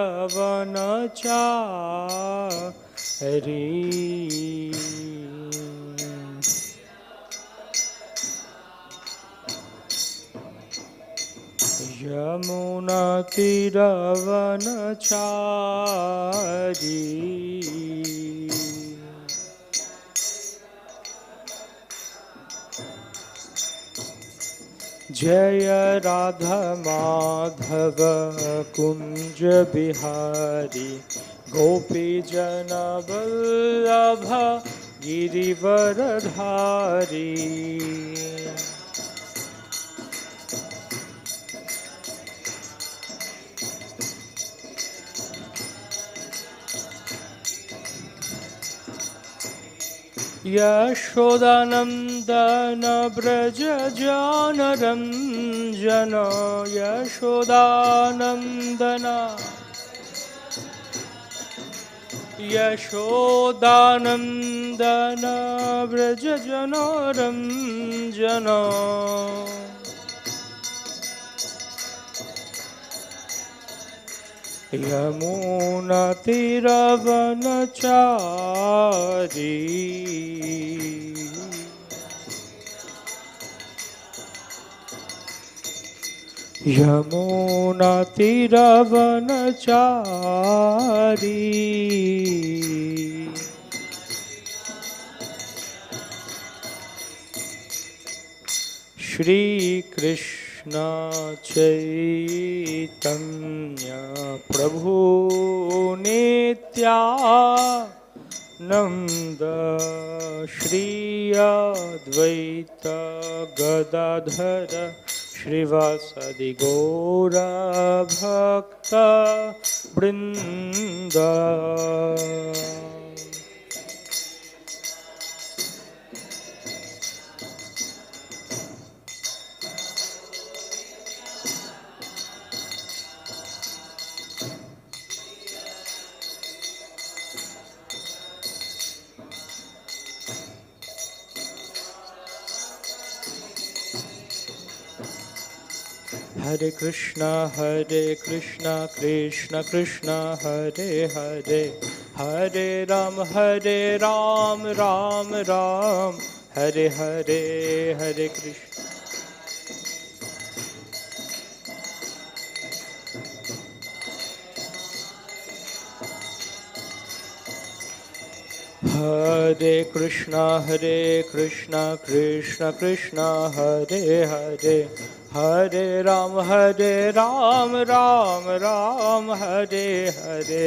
वनचारी यमुनातीरवनचारी जय राधा माधव कुंज बिहारी गोपी जन वल्लभ गिरिवरधारी यशोदानंदन व्रज जानरंजन यशोदानंदन व्रज जानरंजन यमुनातीरवनचारी यमुनातीरवनचारी श्री कृष्ण चैतन्य प्रभु नित्यानंद श्री अद्वैत गदाधर श्रीवासदि गौर भक्त वृंद हरे कृष्णा कृष्ण कृष्ण हरे हरे हरे राम राम राम हरे हरे हरे कृष्ण हरे कृष्णा कृष्ण कृष्ण हरे हरे हरे राम राम राम हरे हरे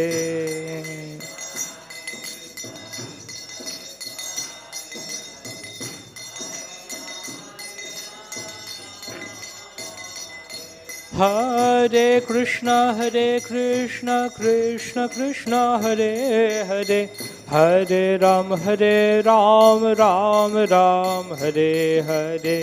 हरे कृष्णा कृष्ण कृष्ण हरे हरे हरे राम राम राम हरे हरे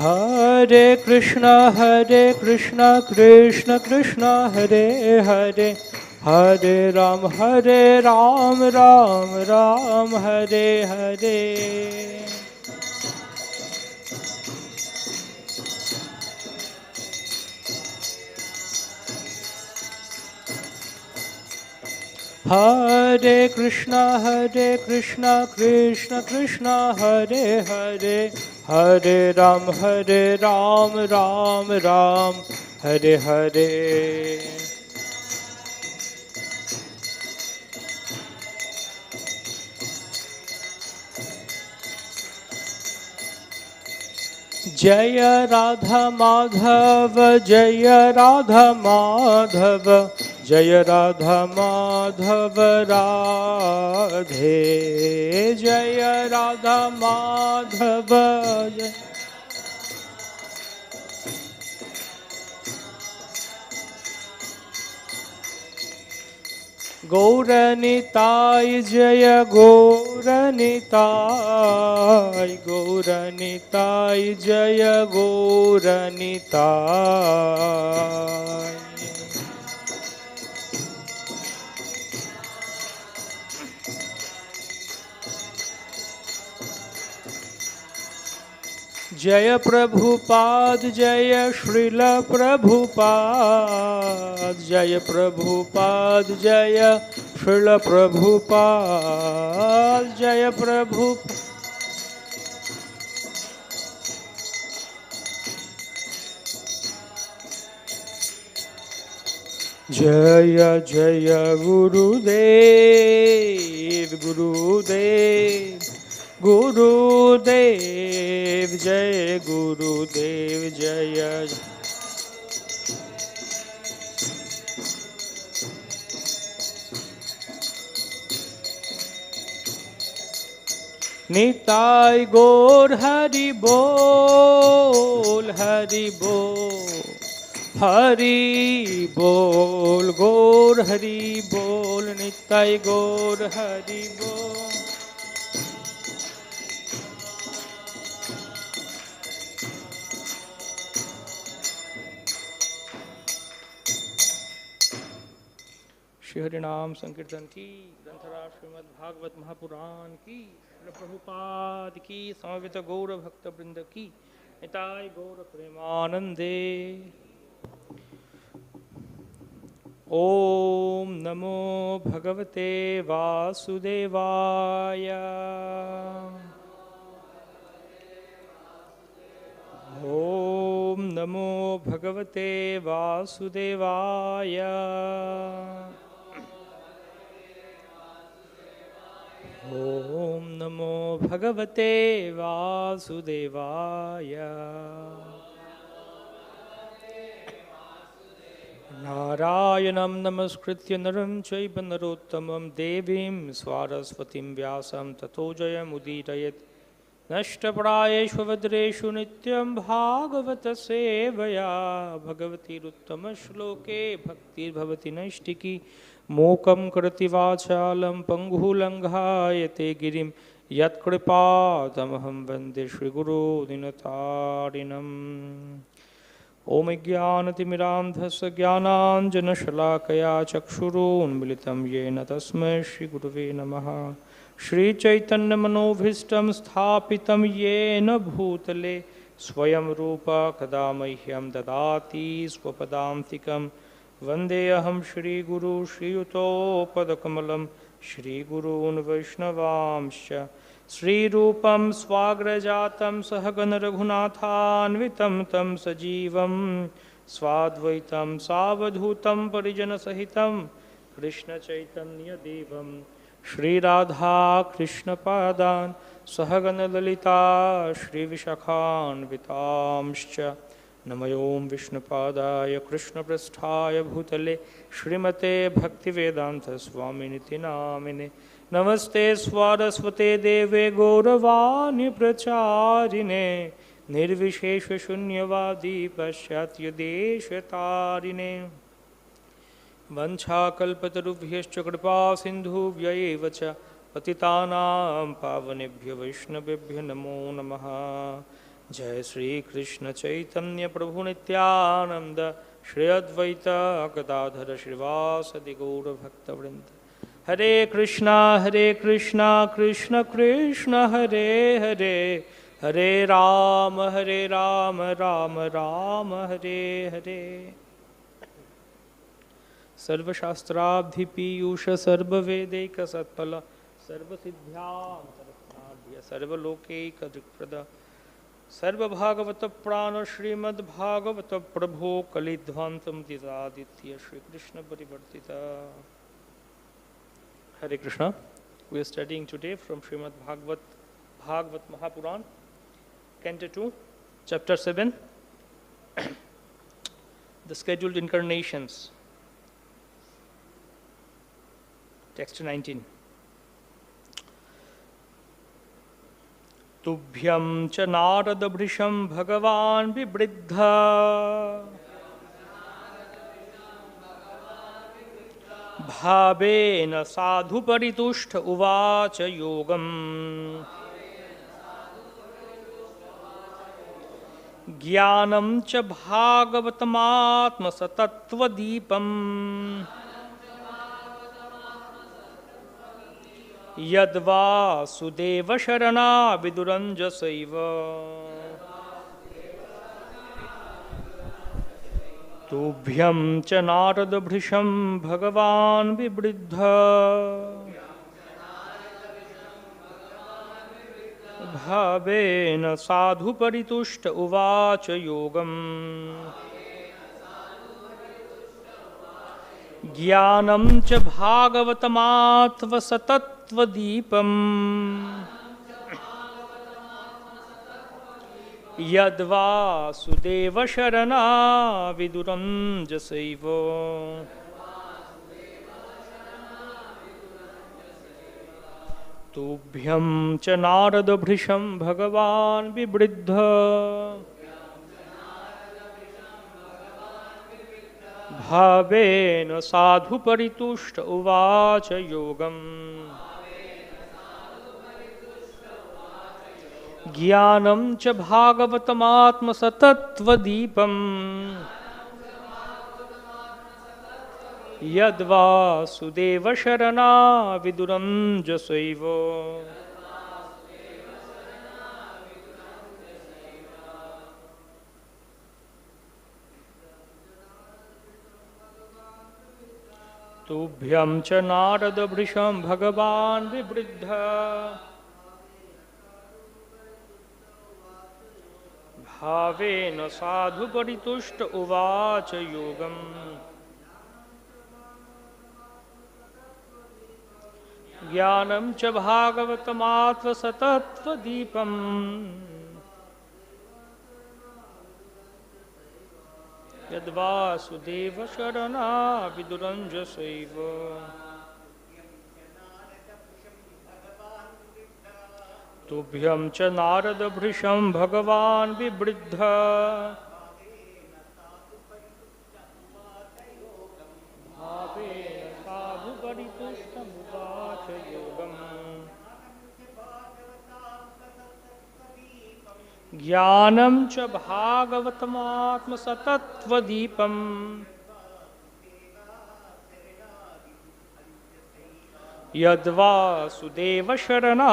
हरे कृष्णा कृष्ण कृष्ण हरे हरे हरे राम राम राम हरे हरे हरे कृष्णा कृष्ण कृष्ण हरे हरे हरे राम राम राम हरे हरे जय राधा माधव जय राधा माधव जय राधा माधव राधे जय राधा माधव जय गौरनिताय जय गौरनिताय गौरनिताय जय गौरनिताय जय प्रभुपाद जय श्रील प्रभुपाद, जय प्रभुपाद जय श्रील प्रभुपाद, जय प्रभु। जय जय गुरुदेव गुरुदेव गुरुदेव, जय गुरुदेव जय। निताय गौर हरि बोल, हरि बोल, हरि बोल, गौर हरि बोल, निताय गौर हरि बोल। श्री हरिनाम संकीर्तन की, ग्रंथराज श्रीमद् भागवत महापुराण की, श्रील प्रभुपाद की, समवेत गौर भक्त वृंद की, निताय गौर प्रेमानंदे। ओम नमो भगवते वासुदेवाय। ओम नमो भगवते वासुदेवाय। ओम नमो भगवते वासुदेवाय। नारायणं नमस्कृत्य नरं चैव नरोत्तमं देवीं सरस्वतीं व्यासं ततो जयमुदीरयेत्। नष्टप्रायेषु भद्रेषु नित्यं भागवत सेवया भगवतीरुत्तमश्लोके भक्तिर्भवति नैष्टिकी। मूकं करोति वाचालं पङ्गुलङ्घायते गिरिं यत्कृपातमहं वन्दे श्रीगुरो दीनतारिणम्। ॐ ज्ञानतिमिरान्धस्य ज्ञानाञ्जनशलाकया चक्षुरुन्मिलितं येन तस्मै श्रीगुरवे नमः। श्रीचैतन्यमनोभीष्टं स्थापितं येन भूतले स्वयं रूपा कदा मह्यं ददाति स्वपदान्तिकं। वन्देऽहं श्रीगुरु श्रीयुतोपदकमलं श्रीगुरून् वैष्णवांश्च। श्रीरूपं स्वाग्रजातं सहगण रघुनाथान्वितं तं सजीवं स्वाद्वैतं सावधूतं परिजनसहितं कृष्णचैतन्यदेवं श्रीराधा कृष्णपादान् सहगण ललिता श्रीविशाखान्वितांश्च। नमों विष्णुपादाय कृष्णपृष्ठाय भूतले श्रीमते भक्तिवेदांत स्वामिनिति नामिने। नमस्ते स्वारस्वते देवे गौरवाणी प्रचारिणे निर्विशेष शून्यवादी पाश्चात्य देशतारिणे। वंशाकल्पतरुभ्यश्च कृपा सिन्धुभ्यैव च पतितानां पावनेभ्यो वैष्णवेभ्यो नमो नमः। जय श्री कृष्ण चैतन्य प्रभु नित्यानंद श्री अद्वैत गदाधर श्रीवासदि गौर भक्तवृंद। हरे कृष्णा कृष्ण कृष्ण हरे हरे, हरे राम राम राम हरे हरे। सर्वशास्त्राब्धि पीयूष सर्ववेदैक सत्फल सर्वसिद्ध्यान्तरत्नाढ्य सर्वलोकैक दिक्प्रद सर्वभागवत प्राण श्रीमद् भागवत प्रभो कलिध्वांतम दिदादित्य Shri Krishna परिवर्तिता। Hare Krishna. We are studying today from Srimad Bhagavatam Mahapuran, Canto 2, Chapter 7, the scheduled incarnations. Text 19. तुभ्यं च नारद भृशं भगवान् विवृद्ध भावेन साधु परितुष्ट उवाच योगम्। ज्ञानं च भागवतमात्मसतत्त्वदीपम् यद्वासुदेव शरणा विदुरञ्जसैव। तुभ्यं च नारद भृशं भगवान् विवृद्ध भावेन साधु परितुष्ट उवाच योगम् ज्ञानं च भागवतमात्मसतत्वदीपम् यद्वासुदेवशरणा विदुरञ्जसैव तुभ्यं च नारदभृशं भगवान् विवृद्ध भावेन साधु परितुष्ट उवाच योगम् ज्ञानं च भागवतमात्मसतत्वदीपम् यद्वासुदेवशरणा विदुरञ्जसैव तुभ्यं च नारदभृशं भगवान् विवृद्ध भावेन साधु परितुष्ट उवाच योगम् ज्ञानं च भागवतमात्मसतत्वदीपम् यद्वासुदेवशरणा विदुरञ्जसैव तुभ्यं च नारदभृशं भगवान् विवृद्ध भावेन साधु परितुष्टमुवाच योगम् ज्ञानं च भागवतमात्मसतत्वदीपम् यद्वासुदेवशरणा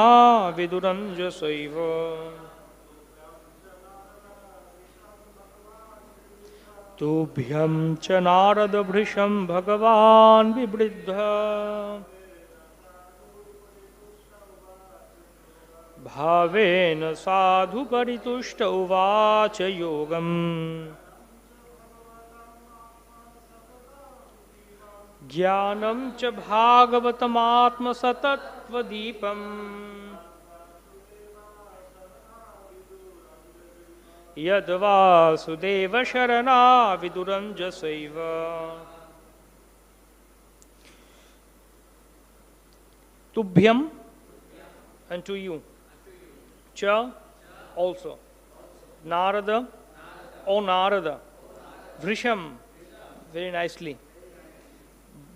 विदुरञ्जसैव तुभ्यं च नारदभृशं भगवान् विवृद्ध भावेन साधु परितुष्ट उवाच योगम् ज्ञानं च भागवतमात्मसतत्वदीपम् यद्वासुदेवशरणा विदुरञ्जसैव तुभ्यं and to you cha also Narada O Narada Vrisham very nicely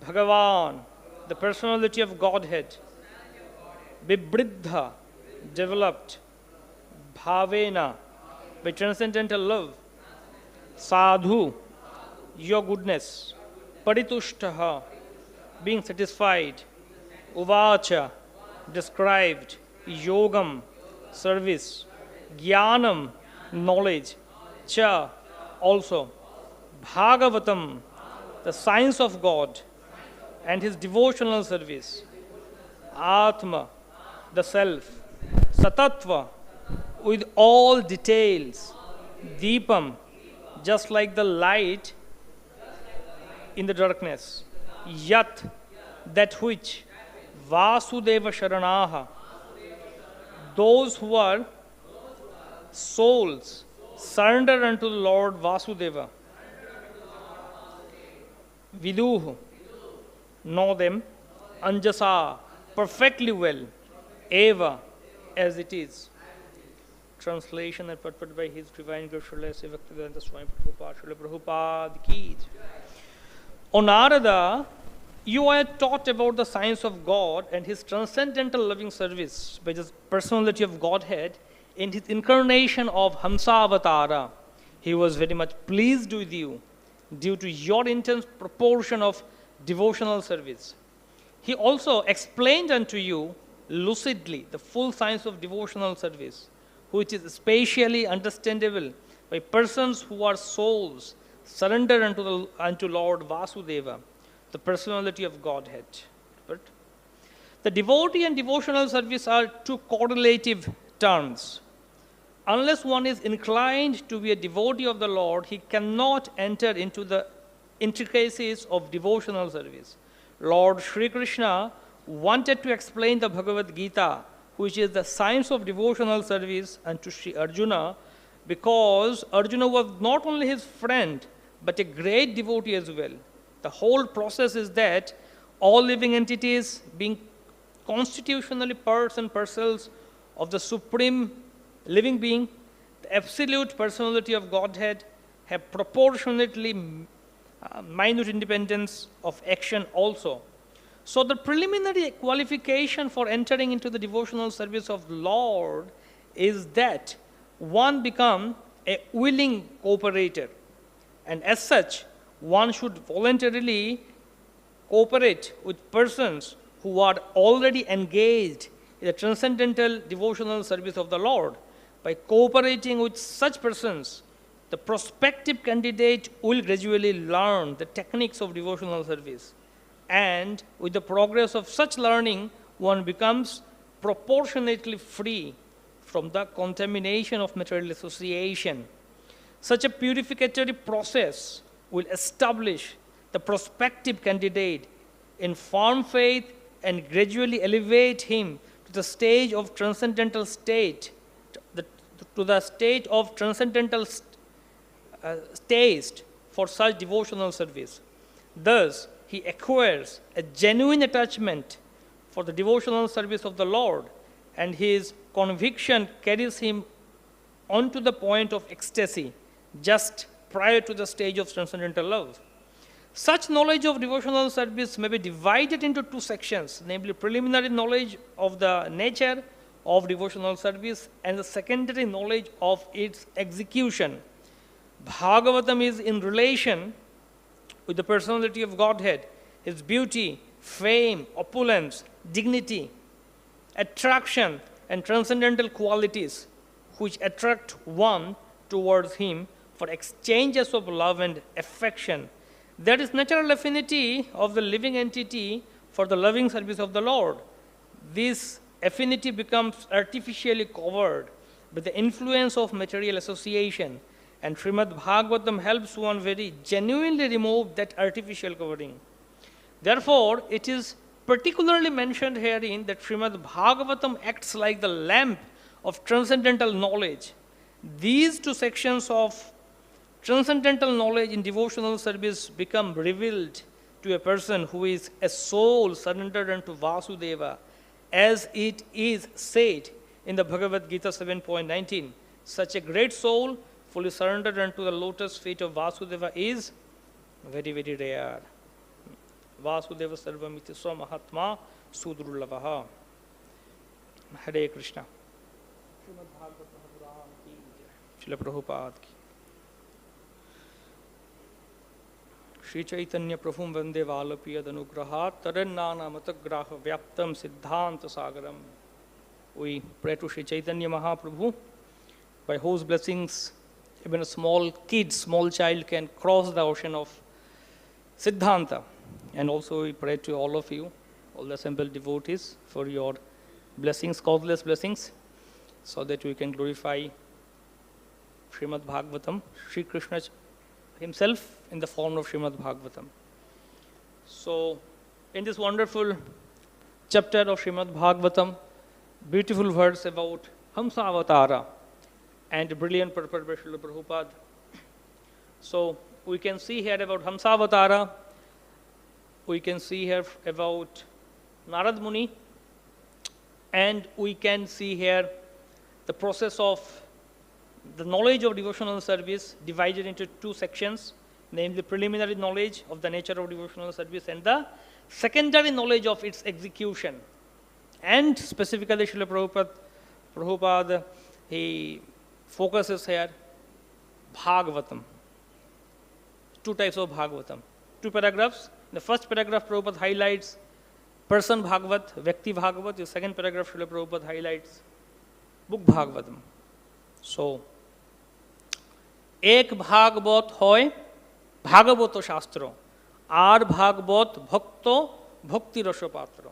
Bhagavan, the personality of Godhead, Vibridha, developed, Bhavena, by transcendental love, Sadhu, your goodness, Paritushtaha, being satisfied, Uvacha, described, Yogam, service, Jnanam, knowledge, Cha, also, Bhagavatam, the science of God, and his devotional service. Atma, the self. Satatva, with all details. Deepam, just like the light in the darkness. Yat, that which. Vasudeva Sharanaha, those who are souls, surrender unto the Lord Vasudeva. Viduhu, know them, Anjasa, perfectly well, Eva, as it is. Translation and purport by His Divine Guru Srila Bhaktivedanta Swami Prabhupada, Srila Prabhupada ki. O Narada, you are taught about the science of God and His transcendental loving service by the personality of Godhead in His incarnation of Hamsa Avatara. He was very much pleased with you due to your intense proportion of devotional service. He also explained unto you lucidly the full science of devotional service, which is spatially understandable by persons who are souls, surrender unto Lord Vasudeva, the personality of Godhead. But the devotee and devotional service are two correlative terms. Unless one is inclined to be a devotee of the Lord, he cannot enter into the intricacies of devotional service. Lord Sri Krishna wanted to explain the Bhagavad Gita, which is the science of devotional service, unto Sri Arjuna, because Arjuna was not only his friend, but a great devotee as well. The whole process is that all living entities, being constitutionally parts and parcels of the supreme living being, the absolute personality of Godhead, have proportionately minute independence of action also. So the preliminary qualification for entering into the devotional service of the Lord is that one become a willing cooperator. And as such, one should voluntarily cooperate with persons who are already engaged in the transcendental devotional service of the Lord. By cooperating with such persons, the prospective candidate will gradually learn the techniques of devotional service. And with the progress of such learning, one becomes proportionately free from the contamination of material association. Such a purificatory process will establish the prospective candidate in firm faith and gradually elevate him to the stage of transcendental state, to the state of transcendental taste for such devotional service. Thus, he acquires a genuine attachment for the devotional service of the Lord, and his conviction carries him on to the point of ecstasy just prior to the stage of transcendental love. Such knowledge of devotional service may be divided into two sections, namely preliminary knowledge of the nature of devotional service and the secondary knowledge of its execution. Bhagavatam is in relation with the personality of Godhead, his beauty, fame, opulence, dignity, attraction, and transcendental qualities which attract one towards him for exchanges of love and affection. There is natural affinity of the living entity for the loving service of the Lord. This affinity becomes artificially covered by the influence of material association, and Srimad Bhagavatam helps one very genuinely remove that artificial covering. Therefore, it is particularly mentioned herein that Srimad Bhagavatam acts like the lamp of transcendental knowledge. These two sections of transcendental knowledge in devotional service become revealed to a person who is a soul surrendered unto Vasudeva, as it is said in the Bhagavad Gita 7.19. Such a great soul, fully surrendered unto the lotus feet of Vasudeva, is very, very rare. Vasudeva sarvamiti swamahatma sudrullavaha. Hare Krishna. Srimad Bhagavatam Puran ki, Srila Prabhupada ki. Shri Chaitanya Prabhum Vande Valapiyad Anugrahat Tarannana Matagraha Vyaptam Siddhanta Sagaram. We pray to Shri Chaitanya Mahaprabhu, by whose blessings even a small child can cross the ocean of Siddhanta. And also we pray to all of you, all the assembled devotees, for your blessings, causeless blessings, so that we can glorify Srimad Bhagavatam, Sri Krishna himself in the form of Srimad Bhagavatam. So, in this wonderful chapter of Srimad Bhagavatam, beautiful verse about Hamsa Avatara and brilliant purport by Srila Prabhupada. So, we can see here about Hamsa Avatara, we can see here about Narad Muni, and we can see here the process of the knowledge of devotional service divided into two sections, namely preliminary knowledge of the nature of devotional service and the secondary knowledge of its execution. And specifically Srila Prabhupada, he focuses here Bhagavatam. Two types of Bhagavatam. Two paragraphs. The first paragraph Prabhupada highlights person Bhagavat, Vyakti Bhagavat. The second paragraph Srila Prabhupada highlights book Bhagavatam. So, एक भागवत होय ভাগবত শাস্ত্র, আর ভাগবত ভক্ত ভক্তি রস পাত্র।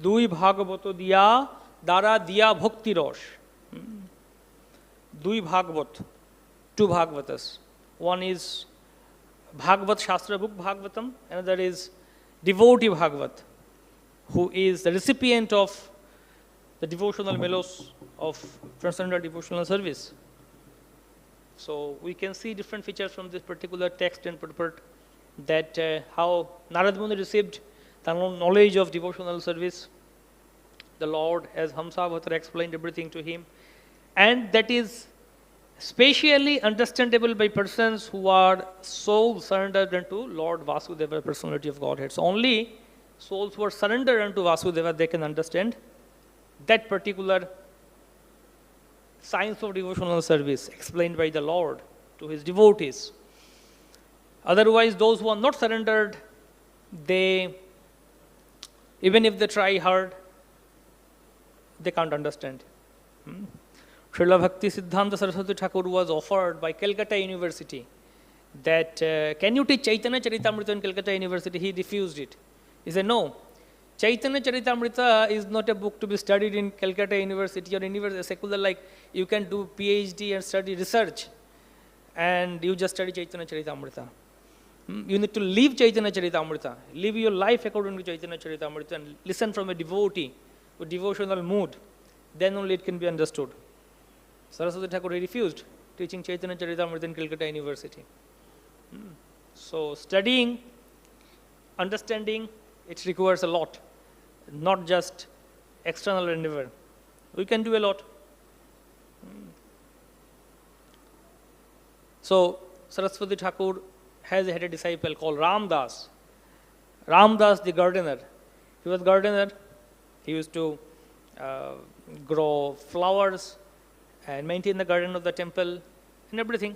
দুই ভাগবত দিয়া দ্বারা দিয়া ভক্তি রস। দুই ভাগবত, two Bhagavatas. One is Bhagavat Shastra book Bhagavatam, another is devotee Bhagavat, who is the recipient of the devotional mellows of transcendental devotional service. So we can see different features from this particular text and purport, that how Narad Muni received the knowledge of devotional service. The Lord, as Hamsa Avatar, explained everything to him, and that is spatially understandable by persons who are soul surrendered unto Lord Vasudeva, personality of Godhead. So only souls who are surrendered unto Vasudeva, they can understand that particular science of devotional service explained by the Lord to his devotees. Otherwise, those who are not surrendered, they, even if they try hard, they can't understand. Srila Bhakti Siddhanta Saraswati Thakur was offered by Calcutta University that can you teach Chaitanya Charitamrita in Calcutta University? He refused it. He said, no, Chaitanya Charitamrita is not a book to be studied in Calcutta University or university secular, like you can do PhD and study research and you just study Chaitanya Charitamrita. You need to live Chaitanya Charitamrita, live your life according to Chaitanya Charitamrita and listen from a devotee with devotional mood, then only it can be understood. Saraswati Thakur refused teaching Chaitanya Charitamrita in Calcutta University. So studying, understanding, it requires a lot, not just external endeavor. We can do a lot. So Saraswati Thakur had a disciple called Ramdas. Ramdas the gardener. He was gardener. He used to grow flowers and maintain the garden of the temple and everything,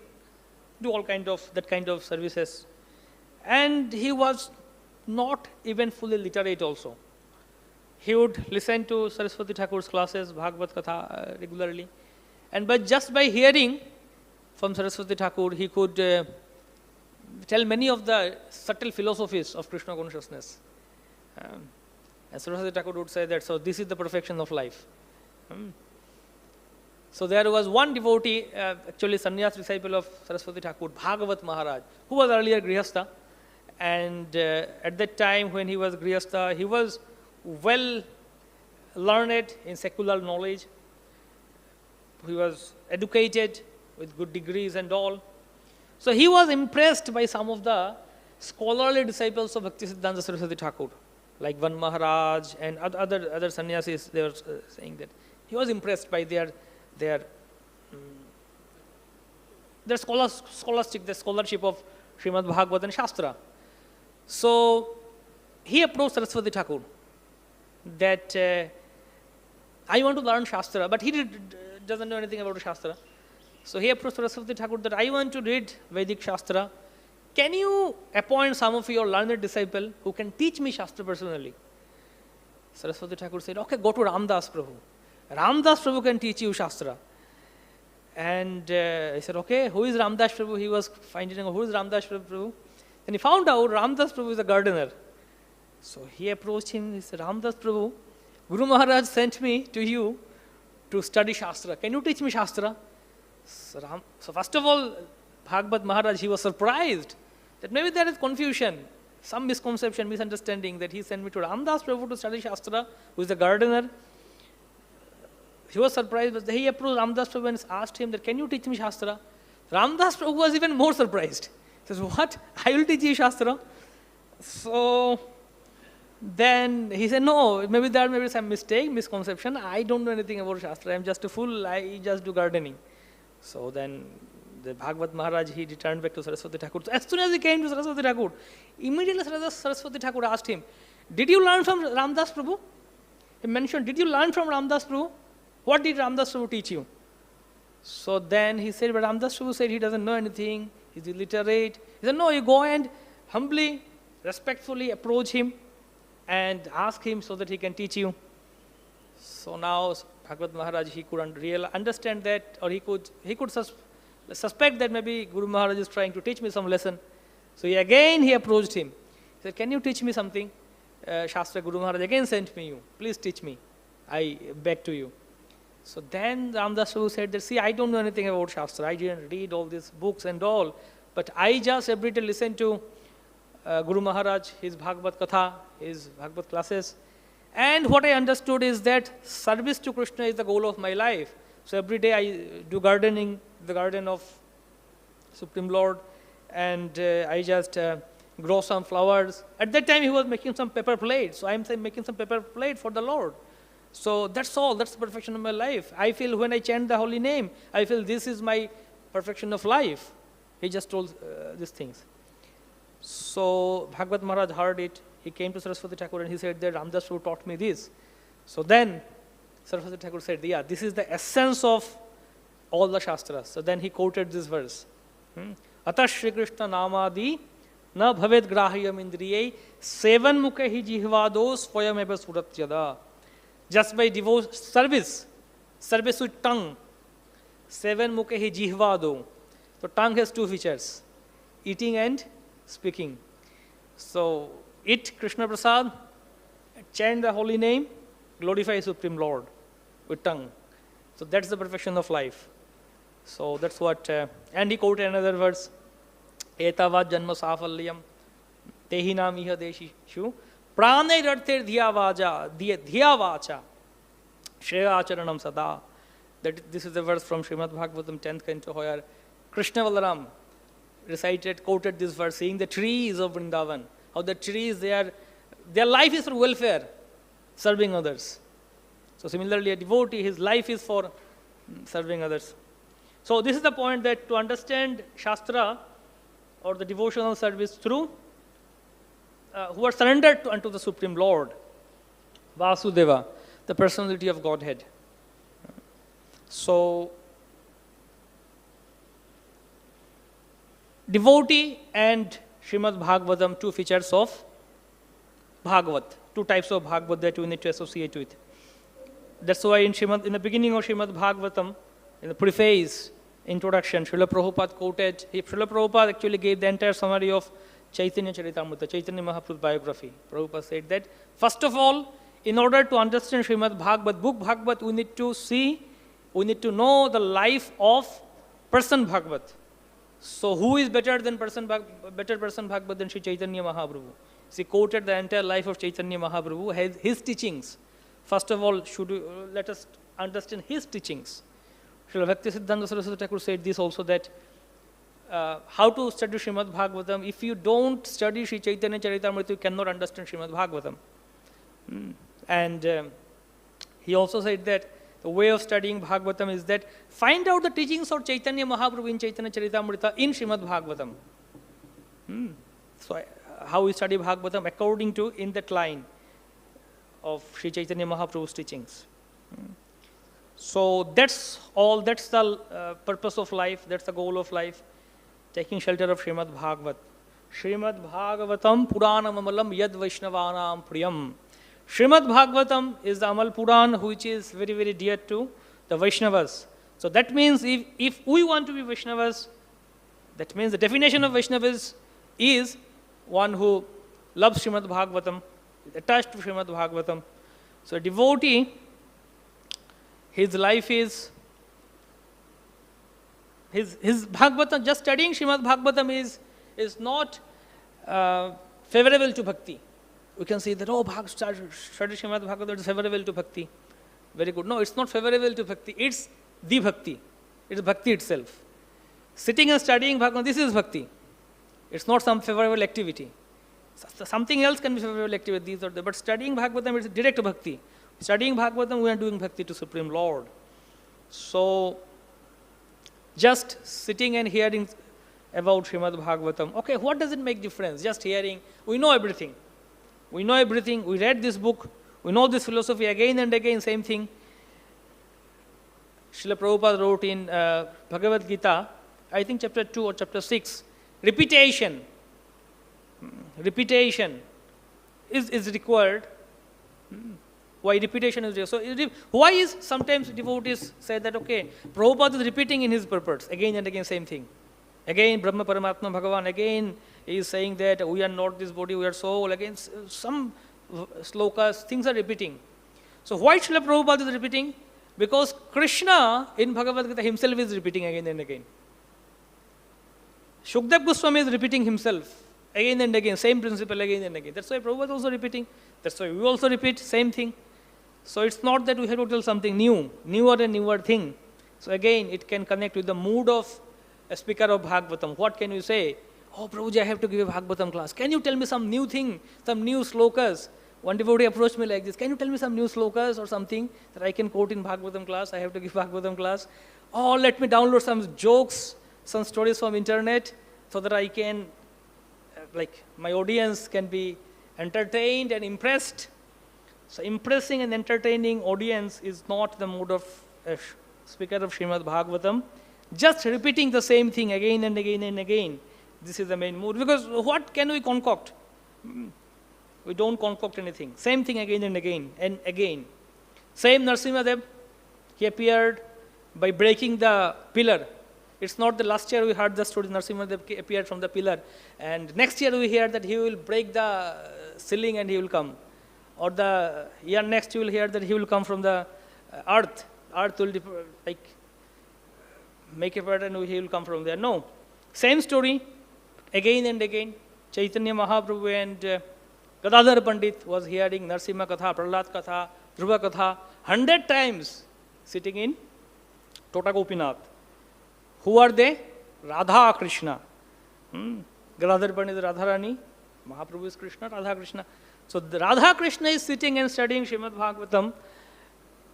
do all that kind of services. And he was not even fully literate also. He would listen to Saraswati Thakur's classes, Bhagavad Katha regularly, and just by hearing from Saraswati Thakur, he could tell many of the subtle philosophies of Krishna consciousness. And Saraswati Thakur would say that, so this is the perfection of life. So there was one devotee, actually sannyas disciple of Saraswati Thakur, Bhagavat Maharaj, who was earlier Grihastha, and at that time when he was Grihastha, he was well learned in secular knowledge. He was educated with good degrees and all. So he was impressed by some of the scholarly disciples of Bhaktisiddhanta Saraswati Thakur, like Van Maharaj and other sannyasis. They were saying that he was impressed by their scholarship of Srimad Bhagavatam Shastra. So he approached Saraswati Thakur that I want to learn Shastra, but he doesn't know anything about Shastra. So he approached Saraswati Thakur that I want to read Vedic Shastra. Can you appoint some of your learned disciple who can teach me Shastra personally? Saraswati Thakur said, okay, go to Ramdas Prabhu. Ramdas Prabhu can teach you Shastra. And he said, okay, who is Ramdas Prabhu? He was finding out who is Ramdas Prabhu. Then he found out Ramdas Prabhu is a gardener. So he approached him. He said, Ramdas Prabhu, Guru Maharaj sent me to you to study Shastra. Can you teach me Shastra? So first of all, Bhagavat Maharaj, he was surprised that maybe there is confusion, some misconception, misunderstanding, that he sent me to Ramdas Prabhu to study Shastra, who is a gardener. He was surprised, but he approached Ramdas Prabhu and asked him that, can you teach me Shastra? Ramdas Prabhu was even more surprised. He says, what? I will teach you Shastra? So then he said, no, maybe there may be some mistake, misconception. I don't know anything about Shastra. I'm just a fool. I just do gardening. So then the Bhagavat Maharaj, he returned back to Saraswati Thakur. So as soon as he came to Saraswati Thakur, immediately Saraswati Thakur asked him, did you learn from Ramdas Prabhu? He mentioned, did you learn from Ramdas Prabhu? What did Ramdas Prabhu teach you? So then he said, but Ramdas Prabhu said he doesn't know anything, he's illiterate. He said, no, you go and humbly, respectfully approach him and ask him so that he can teach you. So now Bhagavat Maharaj, he couldn't really understand that, or he could suspect that maybe Guru Maharaj is trying to teach me some lesson. So he approached him. He said, can you teach me something? Shastra Guru Maharaj again sent me you. Please teach me. I beg to you. So then Ramdas Prabhu said that, see, I don't know anything about Shastra. I didn't read all these books and all. But I just every day listen to Guru Maharaj, his Bhagavad Katha, his Bhagavad classes. And what I understood is that service to Krishna is the goal of my life. So every day I do gardening, the garden of Supreme Lord, and I just grow some flowers. At that time he was making some paper plates. So I am making some paper plate for the Lord. So that's all. That's the perfection of my life. I feel when I chant the holy name, I feel this is my perfection of life. He just told these things. So Bhagavad Maharaj heard it. He came to Saraswati Thakur and he said that Ramdas Prabhu taught me this. So then Saraswati Thakur said, yeah, this is the essence of all the Shastras. So then he quoted this verse. Atash Shri Krishna Namadi na bhavet grahiyam indriyai sevan mukhe hi jihvado swayam eva suratyada. Just by devotion, service with tongue. Seven mukhe hi jihvado. So tongue has two features, eating and speaking. So eat Krishna Prasad, chant the holy name, glorify Supreme Lord with tongue. So that's the perfection of life. So that's what, and he quoted another verse, Etavad janma safalyam tehinam iha deshishu pranay rarther dhiya vacha shreya acharanam sada. That this is a verse from Srimad Bhagavatam 10th canto where Krishna Balaram quoted this verse, seeing the trees of Vrindavan, how the trees, their life is for welfare, serving others. So similarly, a devotee, his life is for serving others. So this is the point, that to understand Shastra or the devotional service through who are surrendered unto the Supreme Lord, Vasudeva, the personality of Godhead. So devotee and Srimad Bhagavatam, two features of Bhagavat, two types of Bhagavat that we need to associate with. That's why in the beginning of Srimad Bhagavatam, in the preface, introduction, Srila Prabhupada quoted, Srila Prabhupada actually gave the entire summary of Chaitanya Charitamrita, Chaitanya Mahaprabhu's biography. Prabhupada said that, first of all, in order to understand Srimad Bhagavat, book Bhagavat, we need to know the life of person Bhagavat. So who is better person Bhagavat than Sri Chaitanya Mahaprabhu? He quoted the entire life of Chaitanya Mahaprabhu, his teachings. First of all, let us understand his teachings. Srila Bhaktisiddhanta Saraswati Thakur said this also, that how to study Srimad Bhagavatam. If you don't study Sri Chaitanya Charitamrita, you cannot understand Srimad Bhagavatam. And he also said that the way of studying Bhagavatam is that find out the teachings of Chaitanya Mahaprabhu in Chaitanya Charitamrita in Srimad Bhagavatam. So how we study Bhagavatam according to in that line of Sri Chaitanya Mahaprabhu's teachings. So that's all, that's the purpose of life, that's the goal of life, taking shelter of Srimad Bhagavat. Srimad Bhagavatam Puranam Amalam Yad Vaishnavanam Priyam. Srimad Bhagavatam is the Amal Puran, which is very, very dear to the Vaishnavas. So that means if we want to be Vaishnavas, that means the definition of Vaishnavas is one who loves Srimad Bhagavatam, is attached to Srimad Bhagavatam. So a devotee, his life is, his Bhagavatam, just studying Srimad Bhagavatam is not favorable to bhakti. We can say that, study Srimad Bhagavatam is favorable to bhakti. Very good. No, it's not favorable to bhakti. It's the bhakti. It's bhakti itself. Sitting and studying Bhagavatam, this is bhakti. It's not some favorable activity. Something else can be favorable activity, these are but studying Bhagavatam is direct bhakti. Studying Bhagavatam, we are doing bhakti to Supreme Lord. So, just sitting and hearing about Srimad Bhagavatam, okay, what does it make difference? Just hearing, we know everything. We know everything, we read this book, we know this philosophy again and again, same thing. Srila Prabhupada wrote in Bhagavad Gita, I think chapter 2 or chapter 6, repetition is required. Why repetition is required? So why is sometimes devotees say that, okay, Prabhupada is repeating in his purports, again and again same thing. Again, Brahma Paramatma Bhagavan, again He is saying that we are not this body, we are soul. Again, some slokas, things are repeating. So why Srila Prabhupada is repeating? Because Krishna in Bhagavad Gita himself is repeating again and again. Shukdev Goswami is repeating himself again and again, same principle again and again. That's why Prabhupada is also repeating. That's why we also repeat, same thing. So it's not that we have to tell something new, newer and newer thing. So again, it can connect with the mood of a speaker of Bhagavatam. What can you say? Oh, Prabhuji, I have to give a Bhagavatam class. Can you tell me some new thing, some new slokas? One devotee approached me like this. Can you tell me some new slokas or something that I can quote in Bhagavatam class? I have to give Bhagavatam class. Or let me download some jokes, some stories from internet so that I can, my audience can be entertained and impressed. So impressing and entertaining audience is not the mood of a speaker of Srimad Bhagavatam. Just repeating the same thing again and again and again. This is the main mood. Because what can we concoct? We don't concoct anything. Same thing again and again and again. Same Narasimhadev, he appeared by breaking the pillar. It's not the last year we heard the story, Narasimhadev appeared from the pillar. And next year we hear that he will break the ceiling and he will come. Or the year next you will hear that he will come from the earth. Earth will make a pattern and he will come from there. No. Same story again and again. Chaitanya Mahaprabhu and Gadadhar Pandit was hearing Narasimha Katha, Prahlad Katha, Dhruva Katha 100 times sitting in Tota Gopinath. Who are they? Radha Krishna. Gadadhar Pandit is Radharani, Mahaprabhu is Krishna, Radha Krishna. So the Radha Krishna is sitting and studying Srimad Bhagavatam,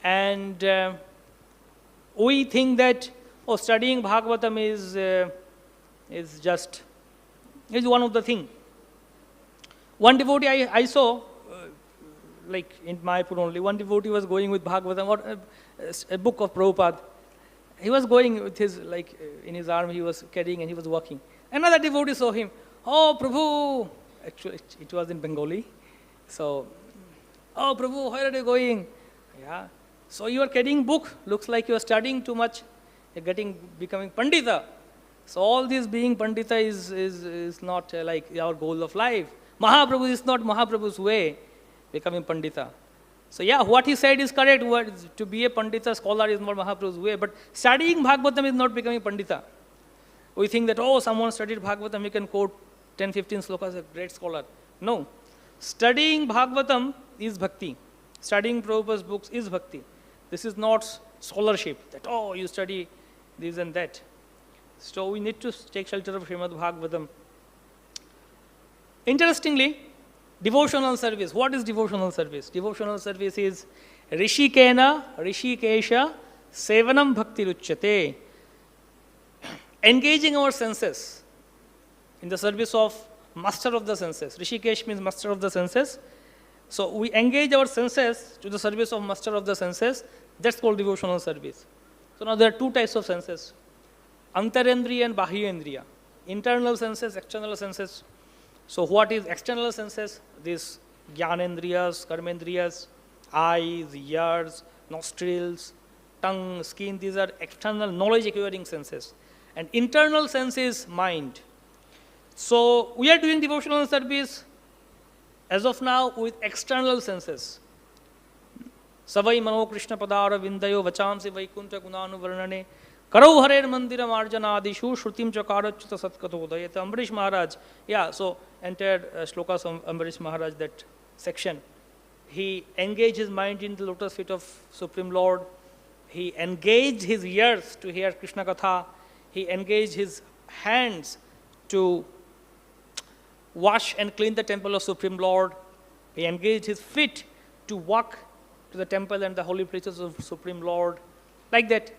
and we think that studying Bhagavatam is one of the things. One devotee I saw, in Mayapur only, one devotee was going with Bhagavatam or a book of Prabhupada. He was going with his, in his arm he was carrying and he was walking. Another devotee saw him. Oh, Prabhu! Actually, it was in Bengali. So, oh, Prabhu, where are you going? Yeah. So you are carrying book. Looks like you are studying too much. You're becoming Pandita. So all this being Pandita is not our goal of life. Mahaprabhu is not Mahaprabhu's way, becoming Pandita. So yeah, what he said is correct. To be a Pandita scholar is not Mahaprabhu's way. But studying Bhagavatam is not becoming Pandita. We think that, someone studied Bhagavatam, he can quote 10, 15 slokas, a great scholar. No. Studying Bhagavatam is bhakti. Studying Prabhupada's books is bhakti. This is not scholarship, that, you study this and that. So we need to take shelter of Srimad Bhagavatam. Interestingly, devotional service. What is devotional service? Devotional service is Rishikena, Rishikesha, Sevanam Bhakti Ruchyate. Engaging our senses in the service of master of the senses. Rishikesh means master of the senses. So we engage our senses to the service of master of the senses. That's called devotional service. So now there are two types of senses. Antarendriya and Bahyendriya. Internal senses, external senses. So what is external senses? These Jnanendriyas, Karmendriyas, eyes, ears, nostrils, tongue, skin. These are external knowledge acquiring senses. And internal sense is mind. So we are doing devotional service as of now with external senses. Savai mano Krishna padara vindayo vachansi vaikunta gunanu varnane karau harer mandira marjana adishu shrutim chakarachyuta satkato udayate. Ambarish Maharaj, so entire slokas of Ambarish Maharaj, that section. He engaged his mind in the lotus feet of Supreme Lord. He engaged his ears to hear Krishna Katha. He engaged his hands to wash and clean the temple of Supreme Lord. He engaged his feet to walk to the temple and the holy places of Supreme Lord. Like that,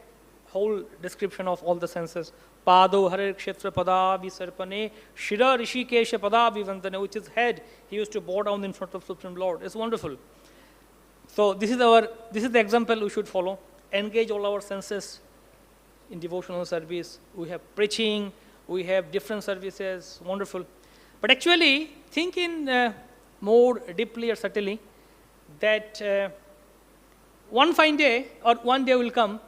whole description of all the senses. Pado Hare Kshetra Pada Visarpane Shira Rishikesha Pada Vivandane, which is head. He used to bow down in front of Supreme Lord. It's wonderful. So this is the example we should follow. Engage all our senses in devotional service. We have preaching, we have different services, wonderful. But actually, think in more deeply or subtly that one fine day or one day will come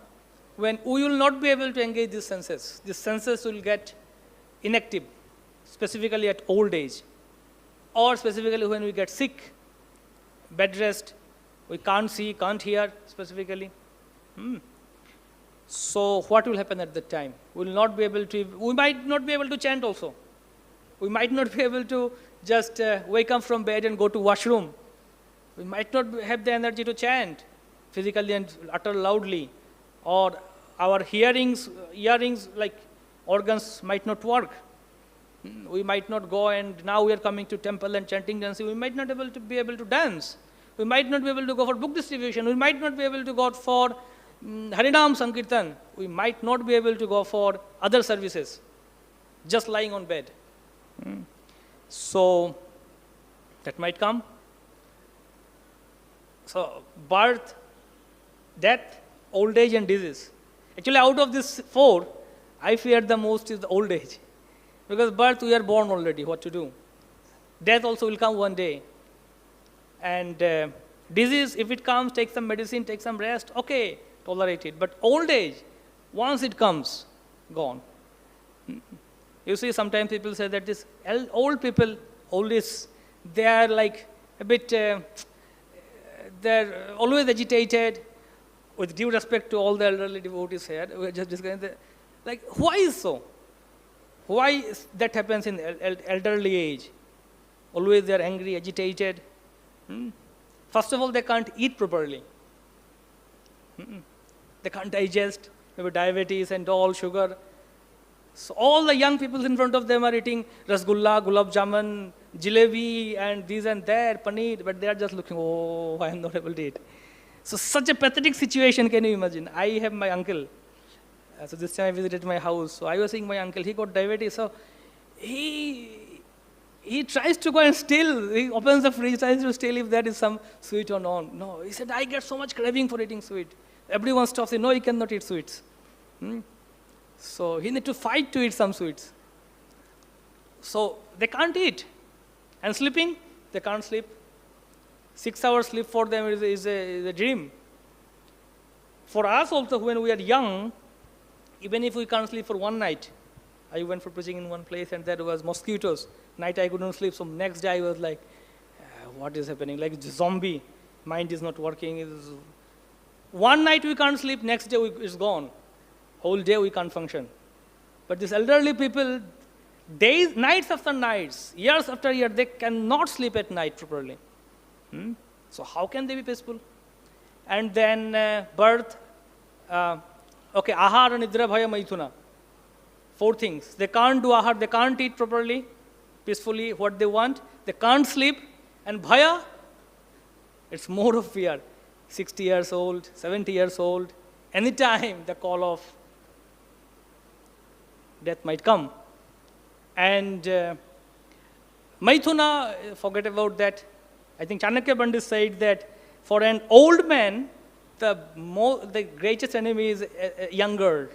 when we will not be able to engage these senses. These senses will get inactive. specifically at old age, or specifically when we get sick, bed rest, we can't see, can't hear specifically. So what will happen at that time? We might not be able to chant also. We might not be able to just wake up from bed and go to washroom. We might not have the energy to chant physically and utter loudly, or our earrings like organs might not work. We might not go, and now we are coming to temple and chanting, dancing. We might not be able to dance. We might not be able to go for book distribution. We might not be able to go for Harinam Sankirtan. We might not be able to go for other services, just lying on bed. So that might come. So birth, death, old age and disease. Actually, out of these four, I fear the most is the old age. Because birth, we are born already, what to do? Death also will come one day. And disease, if it comes, take some medicine, take some rest, okay, tolerate it. But old age, once it comes, gone. You see, sometimes people say that this old people, always, they are like a bit, they're always agitated. With due respect to all the elderly devotees here, we're just discussing, like, why is so? Why that happens in elderly age? Always they are angry, agitated. First of all, they can't eat properly. They can't digest, maybe diabetes and all, sugar. So all the young people in front of them are eating rasgulla, gulab jamun, jalebi, and this and that, paneer, but they are just looking, oh, I am not able to eat. So such a pathetic situation, can you imagine? I have my uncle. So this time I visited my house. So I was seeing my uncle, he got diabetes. So he tries to go and steal. He opens the fridge, tries to steal if there is some sweet or not. No, he said, I get so much craving for eating sweet. Everyone stops saying, no, he cannot eat sweets. So he needs to fight to eat some sweets. So they can't eat. And sleeping, they can't sleep. 6 hours sleep for them is a dream. For us also, when we are young, even if we can't sleep for one night, I went for preaching in one place and there was mosquitoes. Night I couldn't sleep, so next day I was like, what is happening? Like zombie, mind is not working. One night we can't sleep, next day it's gone. Whole day we can't function. But these elderly people, days, nights after nights, years after years, they cannot sleep at night properly. So how can they be peaceful? And then birth, ahara, nidra, bhaya, maithuna. 4 things. They can't do ahar, they can't eat properly, peacefully, what they want. They can't sleep. And bhaya, it's more of fear. 60 years old, 70 years old, anytime the call of death might come. And maithuna, forget about that. I think Chanakya Pandit said that for an old man, the greatest enemy is a young girl.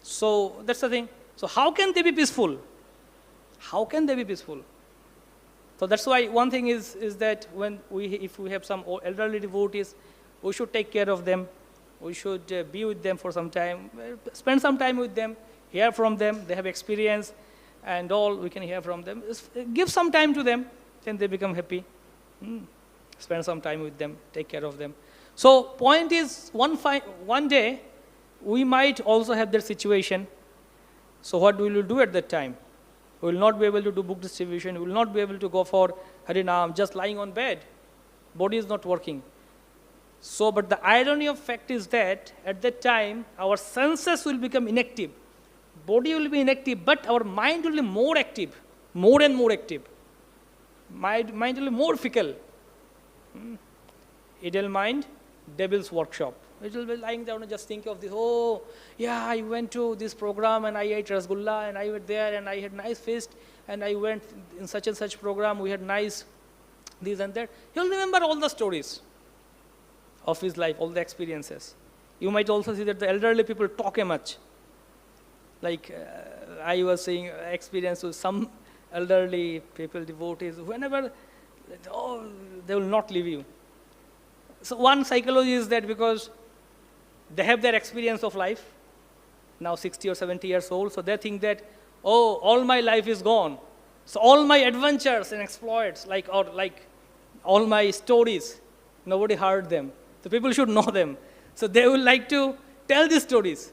So that's the thing. So how can they be peaceful? How can they be peaceful? So that's why one thing is that if we have some elderly devotees, we should take care of them. We should be with them for some time, spend some time with them, hear from them. They have experience and all, we can hear from them. Give some time to them, then they become happy. Spend some time with them, take care of them. So point is, one day, we might also have that situation. So what we will do at that time? We will not be able to do book distribution. We will not be able to go for Harinam, just lying on bed. Body is not working. So, but the irony of fact is that at that time, our senses will become inactive. Body will be inactive, but our mind will be more active, more and more active. Mind will be more fickle. Idle mind, devil's workshop. It will be lying down and just think of this, oh, yeah, I went to this program and I ate rasgulla and I went there and I had nice feast and I went in such and such program, we had nice this and that. He will remember all the stories of his life, all the experiences. You might also see that the elderly people talk much. Like I was saying, experience with some elderly people, devotees, whenever, they will not leave you. So one psychology is that because they have their experience of life, now 60 or 70 years old, so they think that, oh, all my life is gone. So all my adventures and exploits, like all my stories, nobody heard them. So people should know them. So they will like to tell these stories.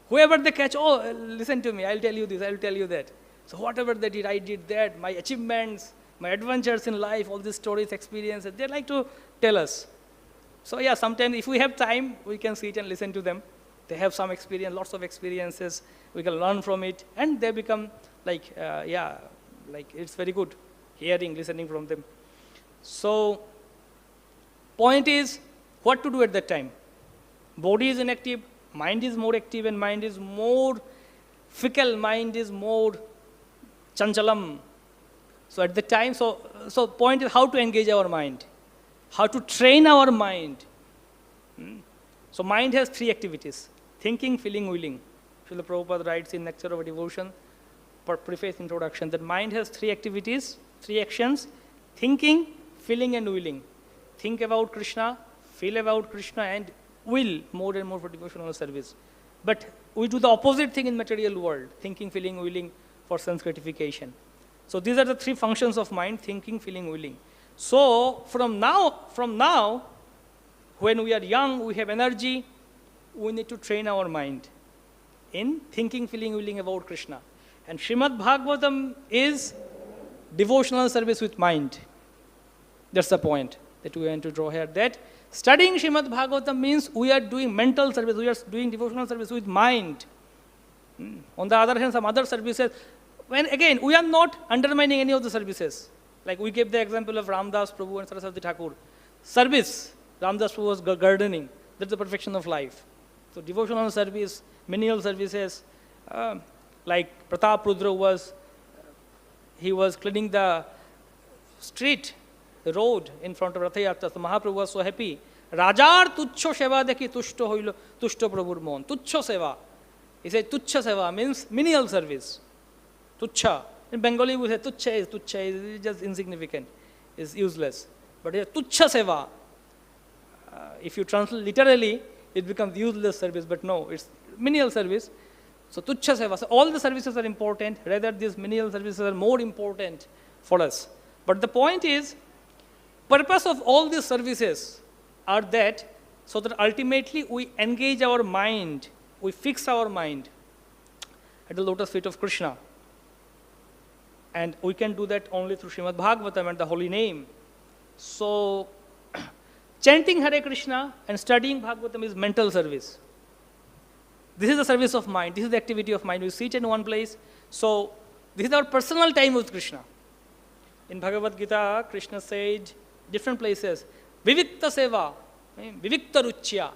Whoever they catch, oh, listen to me, I'll tell you this, I'll tell you that. So whatever they did, I did that, my achievements, my adventures in life, all these stories, experiences, they like to tell us. So yeah, sometimes if we have time, we can sit and listen to them. They have some experience, lots of experiences, we can learn from it, and they become like, like it's very good hearing, listening from them. So point is, what to do at that time? Body is inactive, mind is more active, and mind is more fickle, mind is more chanchalam. So at the time, so point is how to engage our mind, how to train our mind. So mind has three activities: thinking, feeling, willing. Srila Prabhupada writes in Nectar of Devotion, preface introduction, that mind has three activities, three actions: thinking, feeling, and willing. Think about Krishna, feel about Krishna, and will more and more for devotional service. But we do the opposite thing in material world: thinking, feeling, willing for sense gratification. So these are the three functions of mind: thinking, feeling, willing. So from now, when we are young, we have energy, we need to train our mind in thinking, feeling, willing about Krishna. And Srimad Bhagavatam is devotional service with mind. That's the point that we want to draw here. That studying Srimad Bhagavatam means we are doing mental service, we are doing devotional service with mind. On the other hand, some other services, when again, we are not undermining any of the services. Like we gave the example of Ramdas Prabhu and Saraswati Thakur. Service, Ramdas Prabhu was gardening. That's the perfection of life. So devotional service, menial services, like Pratap Rudra was cleaning the street, the road in front of Ratha Yatra. So Mahaprabhu was so happy. Rajar tuchho seva dekhi tushto hoilo, tushto prabhur mon. Tuchho seva. He said tuchha seva means menial service. Tuchha. In Bengali we say tuchha is just insignificant, is useless. But here tuchha seva, if you translate literally, it becomes useless service, but no, it's menial service. So tuchha seva. So all the services are important, rather these menial services are more important for us. But the point is, purpose of all these services are that, so that ultimately we engage our mind, we fix our mind at the lotus feet of Krishna. And we can do that only through Srimad Bhagavatam and the holy name. So, chanting Hare Krishna and studying Bhagavatam is mental service. This is the service of mind. This is the activity of mind. We sit in one place. So, this is our personal time with Krishna. In Bhagavad Gita, Krishna said, different places, Vivikta Seva, Vivikta Ruchya.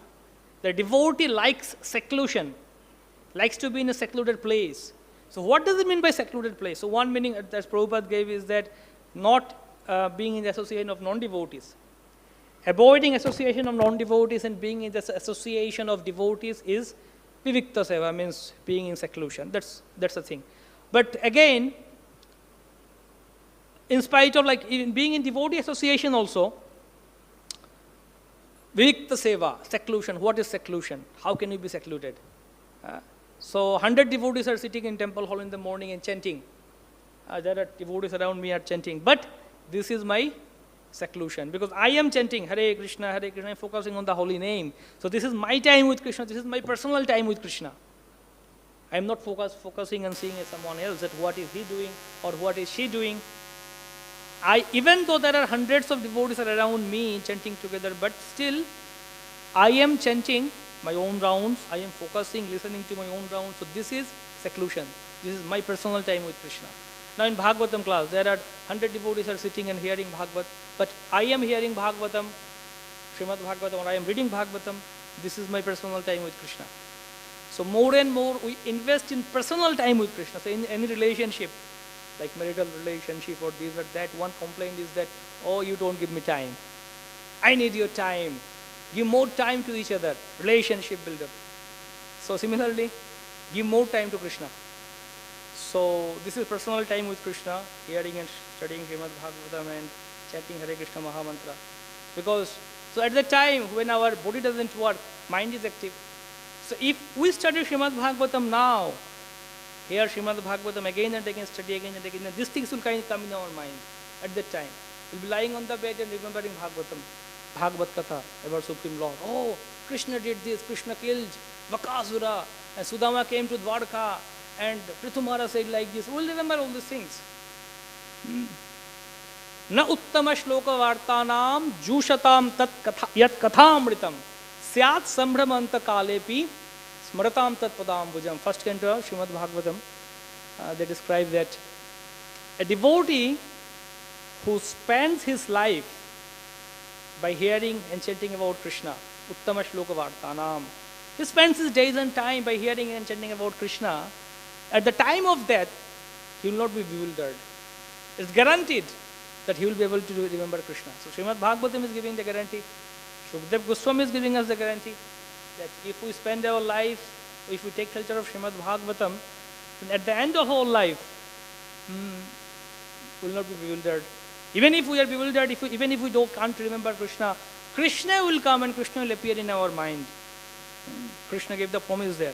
The devotee likes seclusion, likes to be in a secluded place. So what does it mean by secluded place? So one meaning that Prabhupada gave is that not being in the association of non-devotees. Avoiding association of non-devotees and being in the association of devotees is Vivikta Seva, means being in seclusion. That's the thing. But again, in spite of like even being in devotee association also, Vivikta Seva, seclusion. What is seclusion? How can you be secluded? So 100 devotees are sitting in temple hall in the morning and chanting. There are devotees around me are chanting. But this is my seclusion, because I am chanting Hare Krishna, I am focusing on the holy name. So this is my time with Krishna. This is my personal time with Krishna. I am not focusing on seeing someone else, that what is he doing or what is she doing. Even though there are hundreds of devotees around me chanting together, but still I am chanting my own rounds, I am focusing, listening to my own rounds. So this is seclusion. This is my personal time with Krishna. Now in Bhagavatam class, there are 100 devotees are sitting and hearing Bhagavat, but I am hearing Bhagavatam, Srimad Bhagavatam, or I am reading Bhagavatam. This is my personal time with Krishna. So more and more we invest in personal time with Krishna. So in any relationship, like marital relationship or this or that, one complaint is that, oh, you don't give me time. I need your time. Give more time to each other. Relationship builder. So similarly, give more time to Krishna. So this is personal time with Krishna, hearing and studying Srimad Bhagavatam and chanting Hare Krishna Mahamantra. Because, so at the time when our body doesn't work, mind is active. So if we study Srimad Bhagavatam now, here Srimad Bhagavatam again and again, study again and again, and these things will kind of come in our mind at that time. We'll be lying on the bed and remembering Bhagavatam, Bhagavad Katha about Supreme Lord. Oh, Krishna did this, Krishna killed Vakasura, and Sudama came to Dwarka, and Prithumara said like this. We'll remember all these things. Na uttama shloka vartanam jushatam tat yat kathamritam syat sambramanta kalepi smaratam tat padambujam. First canto of Srimad Bhagavatam, they describe that a devotee who spends his life by hearing and chanting about Krishna, uttama shloka vartanam, he spends his days and time by hearing and chanting about Krishna. At the time of death, he will not be bewildered. It's guaranteed that he will be able to remember Krishna. So Srimad Bhagavatam is giving the guarantee. Shukdev Goswami is giving us the guarantee that if we spend our life, if we take shelter of Srimad Bhagavatam, then at the end of our life, we will not be bewildered. Even if we are bewildered, even if we can't remember Krishna, Krishna will come and Krishna will appear in our mind. Krishna gave the promise there.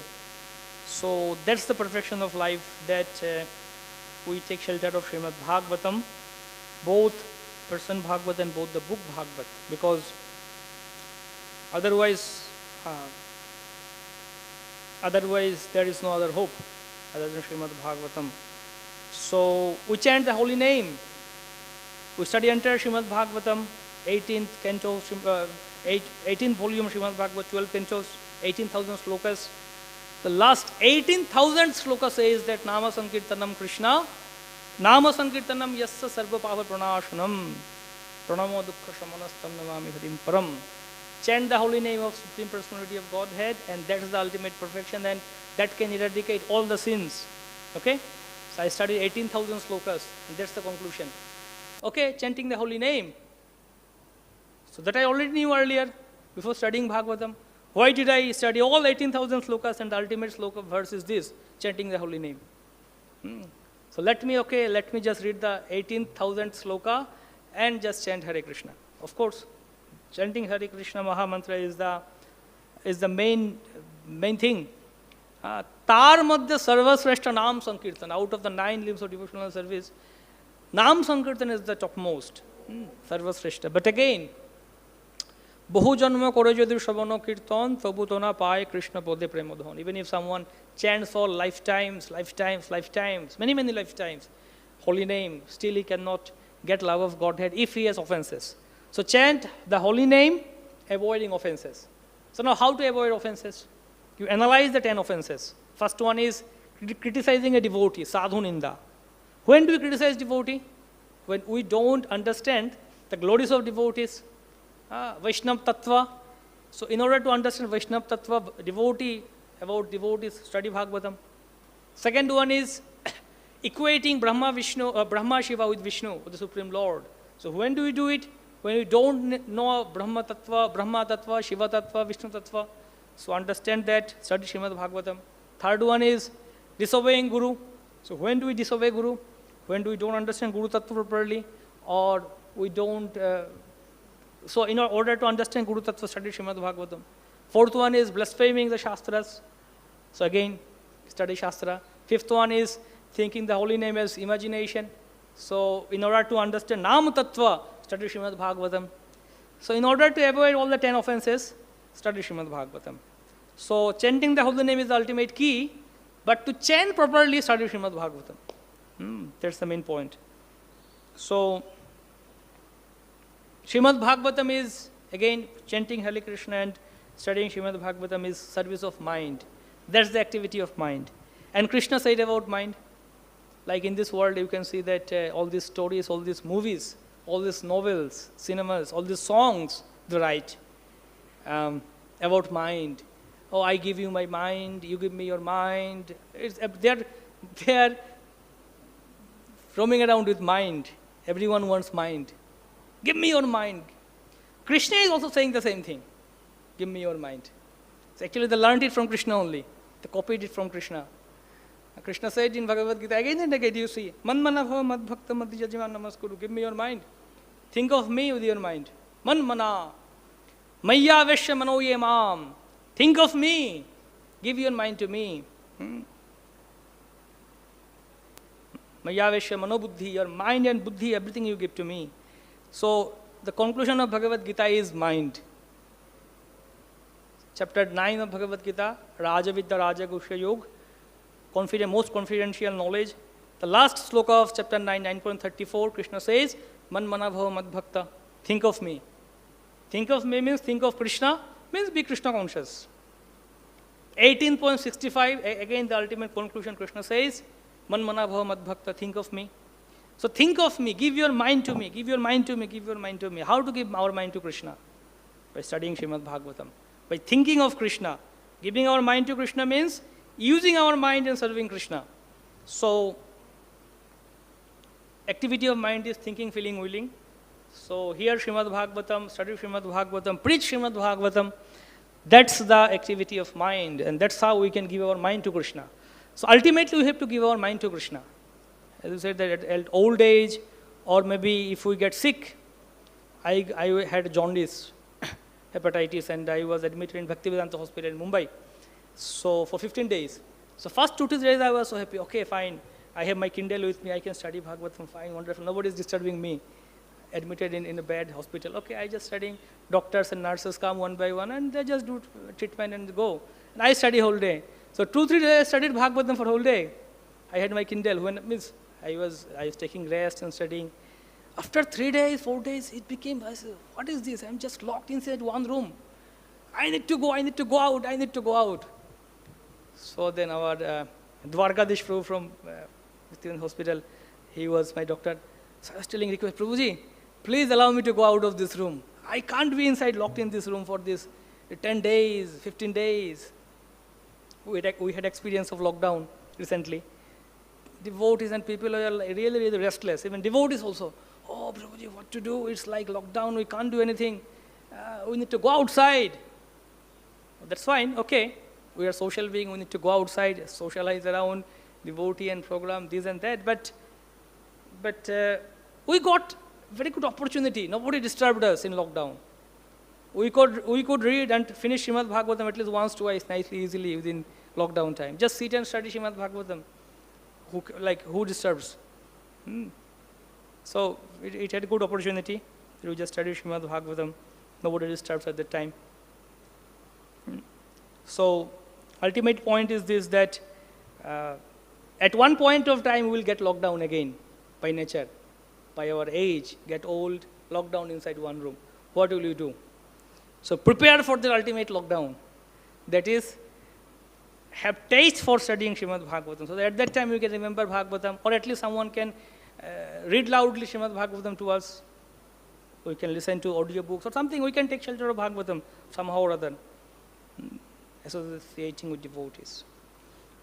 So that's the perfection of life, that we take shelter of Srimad Bhagavatam, both person Bhagavad and both the book Bhagavad, because otherwise there is no other hope other than Srimad Bhagavatam. So we chant the holy name. We study entire Srimad Bhagavatam, 18th canto, 18th volume Srimad Bhagavad, 12 cantos, 18,000 slokas. The last 18,000 sloka says that Nama Sankirtanam Krishna, Nama Sankirtanam Yassa Sarva Pava Pranashanam, Pranamo Dukkha Shamanastam Namami Harim Param. Chant the holy name of Supreme Personality of Godhead, and that is the ultimate perfection, and that can eradicate all the sins. Okay? So I studied 18,000 slokas, and that's the conclusion. Okay, chanting the holy name. So that I already knew earlier, before studying Bhagavatam. Why did I study all 18,000 slokas, and the ultimate sloka verse is this, chanting the holy name? So let me just read the 18,000 sloka and just chant Hare Krishna. Of course, chanting Hare Krishna Maha Mantra is the main thing. Tar Madhya Sarva Sreshta Nam Sankirtan. Out of the 9 limbs of devotional service, Nam Sankirtan is the topmost. Sarva Sreshta. But again, Bahu janma kore jodi shavana kirtan tabu to na paye Krishna pode premodhan. Even if someone chants for lifetimes, many lifetimes, holy name, still he cannot get love of Godhead if he has offenses. So chant the holy name, avoiding offenses. So now how to avoid offenses? You analyze the 10 offenses. First one is criticizing a devotee, sadhu ninda. When do we criticize devotee? When we don't understand the glories of devotees. Vaishnava Tattva. So in order to understand Vaishnava Tattva, devotees, study Bhagavatam. Second one is equating Brahma Shiva with Vishnu, with the Supreme Lord. So when do we do it? When we don't know Brahma Tattva, Shiva Tattva, Vishnu Tattva. So understand that, study Srimad Bhagavatam. Third one is disobeying Guru. So when do we disobey Guru? When do we don't understand Guru Tattva properly, or we don't... So in order to understand Guru Tattva, study Srimad Bhagavatam. Fourth one is blaspheming the Shastras. So again, study Shastra. Fifth one is thinking the holy name as imagination. So in order to understand Nam Tattva, study Srimad Bhagavatam. So in order to avoid all the 10 offenses, study Srimad Bhagavatam. So chanting the holy name is the ultimate key, but to chant properly, study Srimad Bhagavatam. That's the main point. So Srimad Bhagavatam is, again, chanting Hare Krishna and studying Srimad Bhagavatam is service of mind. That's the activity of mind. And Krishna said about mind, like in this world you can see that all these stories, all these movies, all these novels, cinemas, all these songs they write about mind. Oh, I give you my mind, you give me your mind. They are roaming around with mind. Everyone wants mind. Give me your mind. Krishna is also saying the same thing. Give me your mind. So actually they learned it from Krishna only. They copied it from Krishna. Krishna said in Bhagavad Gita again and again, you see, Man mana bhava mad bhakta mad yajiman namaskuru. Give me your mind. Think of me with your mind. Man mana. Maya veshya manoye mam. Think of me. Give your mind to me. Mayaveshya manobuddhi, your mind and buddhi, everything you give to me. So the conclusion of Bhagavad Gita is mind. Chapter 9 of Bhagavad Gita, Rajavidya Rajagusha Yoga, most confidential knowledge. The last sloka of chapter 9, 9.34, Krishna says, Man mana bhava mad bhakta, think of me. Think of me means think of Krishna, means be Krishna conscious. 18.65, again the ultimate conclusion, Krishna says, Man mana bhava mad bhakta, think of me. So think of me, give your mind to me, give your mind to me, give your mind to me. How to give our mind to Krishna? By studying Srimad Bhagavatam. By thinking of Krishna. Giving our mind to Krishna means using our mind and serving Krishna. So, activity of mind is thinking, feeling, willing. So here Srimad Bhagavatam, study Srimad Bhagavatam, preach Srimad Bhagavatam. That's the activity of mind, and that's how we can give our mind to Krishna. So ultimately we have to give our mind to Krishna. As you said that at old age, or maybe if we get sick, I had jaundice, hepatitis, and I was admitted in Bhaktivedanta Hospital in Mumbai. So for 15 days. So first 2 to 3 days I was so happy. Okay, fine. I have my Kindle with me. I can study Bhagavatam. Fine, wonderful. Nobody is disturbing me. Admitted in a bad hospital. Okay, I just studying. Doctors and nurses come one by one and they just do treatment and go. And I study whole day. So 2-3 days I studied Bhagavatam for whole day. I had my Kindle. I was taking rest and studying. After 3 days, 4 days, it became, I said, what is this? I'm just locked inside one room. I need to go out. So then our Dwarkadish Prabhu from Bhaktivedanta Hospital, he was my doctor. So I was telling request, Prabhuji, please allow me to go out of this room. I can't be inside locked in this room for this 10 days, 15 days. We had experience of lockdown recently. Devotees and people are really, really restless. Even devotees also. Oh, Prabhuji, what to do? It's like lockdown. We can't do anything. We need to go outside. That's fine. Okay. We are social being. We need to go outside, socialize around, devotee and program, this and that. But we got very good opportunity. Nobody disturbed us in lockdown. We could read and finish Srimad Bhagavatam at least once, twice, nicely, easily within lockdown time. Just sit and study Srimad Bhagavatam. Who disturbs? So it had a good opportunity. You just study Srimad Bhagavatam. Nobody disturbs at that time. So ultimate point is this, that at one point of time we will get locked down again by nature, by our age, get old, locked down inside one room. What will you do? So prepare for the ultimate lockdown. That is, have taste for studying Srimad Bhagavatam. So that at that time you can remember Bhagavatam, or at least someone can read loudly Srimad Bhagavatam to us. We can listen to audiobooks or something. We can take shelter of Bhagavatam somehow or other, associating with devotees.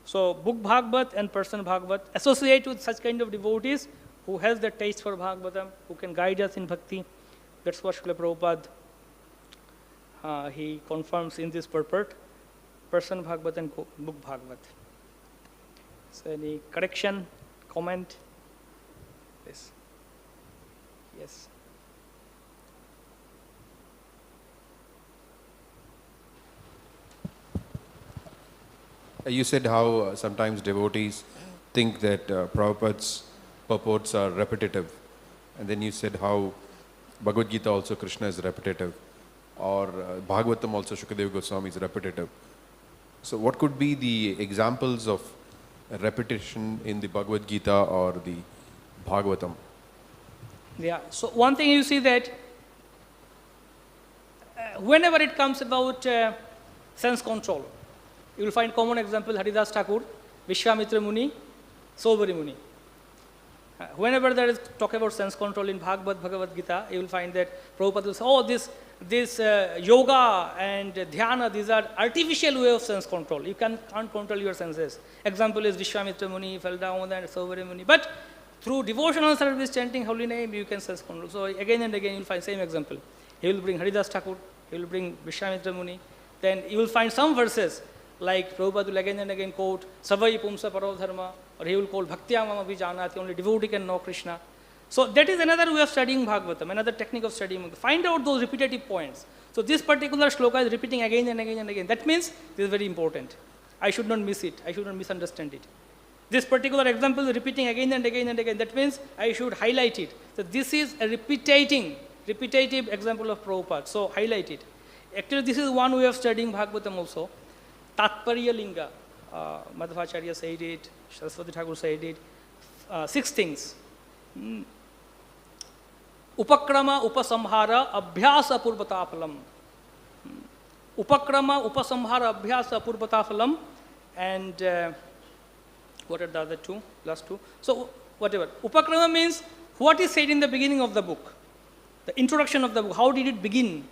So book Bhagavat and person Bhagavat, associate with such kind of devotees who has the taste for Bhagavatam, who can guide us in bhakti. That's what Srila Prabhupada he confirms in this purport, person Bhagavat and book Bhagavat. So any correction, comment? Yes. You said how sometimes devotees think that Prabhupada's purports are repetitive. And then you said how Bhagavad Gita also Krishna is repetitive. Or Bhagavatam also Shukadeva Goswami is repetitive. So what could be the examples of repetition in the Bhagavad Gita or the Bhagavatam? Yeah, so one thing you see that whenever it comes about sense control, you will find common example, Haridas Thakur, Vishwamitra Muni, Sobari Muni. Whenever there is talk about sense control in Bhagavad Gita, you will find that Prabhupada will say, oh, this yoga and dhyana, these are artificial way of sense control. You can't control your senses. Example is Vishwamitra Muni fell down and Sobari Muni. But through devotional service, chanting holy name, you can sense control. So again and again, you will find same example. He will bring Haridas Thakur, he will bring Vishwamitra Muni. Then you will find some verses, like Prabhupada will again and again quote, Savai Pumsa Paro Dharma, or he will quote, Bhaktyamam Abhijanati, only devotee can know Krishna. So that is another way of studying Bhagavatam, another technique of studying. Find out those repetitive points. So this particular shloka is repeating again and again and again. That means this is very important. I should not miss it. I should not misunderstand it. This particular example is repeating again and again and again. That means I should highlight it. So this is a repetitive example of Prabhupada. So highlight it. Actually, this is one way of studying Bhagavatam also. Tatparya Linga. Madhvacharya said it, Saraswati Thakur said it. 6 things. Upakrama, Upasamhara, Abhyasa, Purvatapalam. Upakrama, Upasamhara, Abhyasa, Purvatapalam. And what are the other two? Last two. So whatever. Upakrama means what is said in the beginning of the book. The introduction of the book. How did it begin?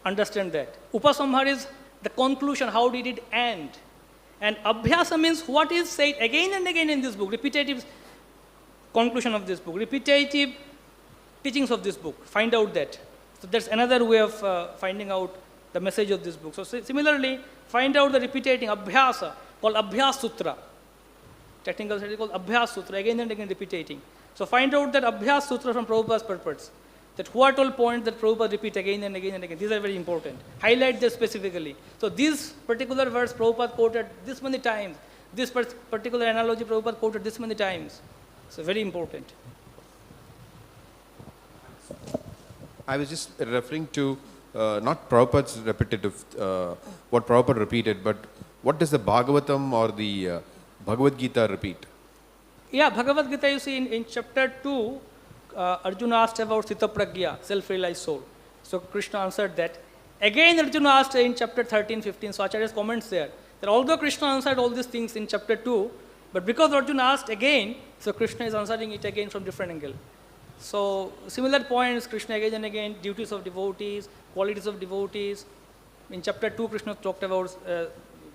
Understand that. Upasamhara is the conclusion. How did it end? And Abhyasa means what is said again and again in this book. Repetitive conclusion of this book. Repetitive teachings of this book. Find out that. So that's another way of finding out the message of this book. So similarly, find out the repeating Abhyasa, called Abhyas Sutra. Technical study called Abhyas Sutra, again and again repeating. So find out that Abhyas Sutra from Prabhupada's purpose. That what all points that Prabhupada repeat again and again and again. These are very important. Highlight them specifically. So this particular verse Prabhupada quoted this many times. This particular analogy Prabhupada quoted this many times. So very important. I was just referring to not Prabhupada's repetitive, what Prabhupada repeated, but what does the Bhagavatam or the Bhagavad Gita repeat? Yeah, Bhagavad Gita, you see in chapter 2, Arjuna asked about Sthita Pragya, self-realized soul. So Krishna answered that. Again Arjuna asked in chapter 13, 15, so Acharya's comments there, that although Krishna answered all these things in chapter 2, but because Arjuna asked again, so Krishna is answering it again from different angle. So similar points, Krishna again and again, duties of devotees, qualities of devotees. In chapter 2, Krishna talked about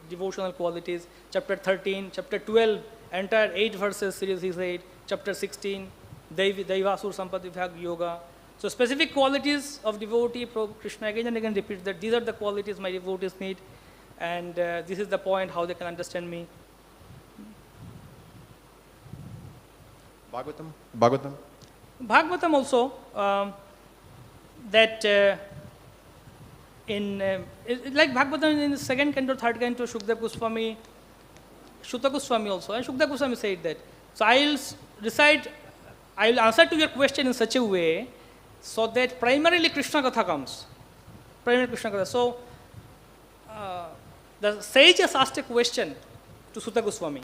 devotional qualities. Chapter 13, chapter 12, entire 8 verses series he said. Chapter 16, Daivasur Sampati Vibhag Yoga. So specific qualities of devotee, Krishna again and again repeats that these are the qualities my devotees need, and this is the point how they can understand me. Bhagavatam also, that like Bhagavatam in the second canto, third canto, Shukdev Goswami, Shuta Goswami also, and Shukdev Goswami said that. So I will answer to your question in such a way so that primarily Krishna Katha comes. Primarily Krishna Katha. So the sages asked a question to Shuta Goswami.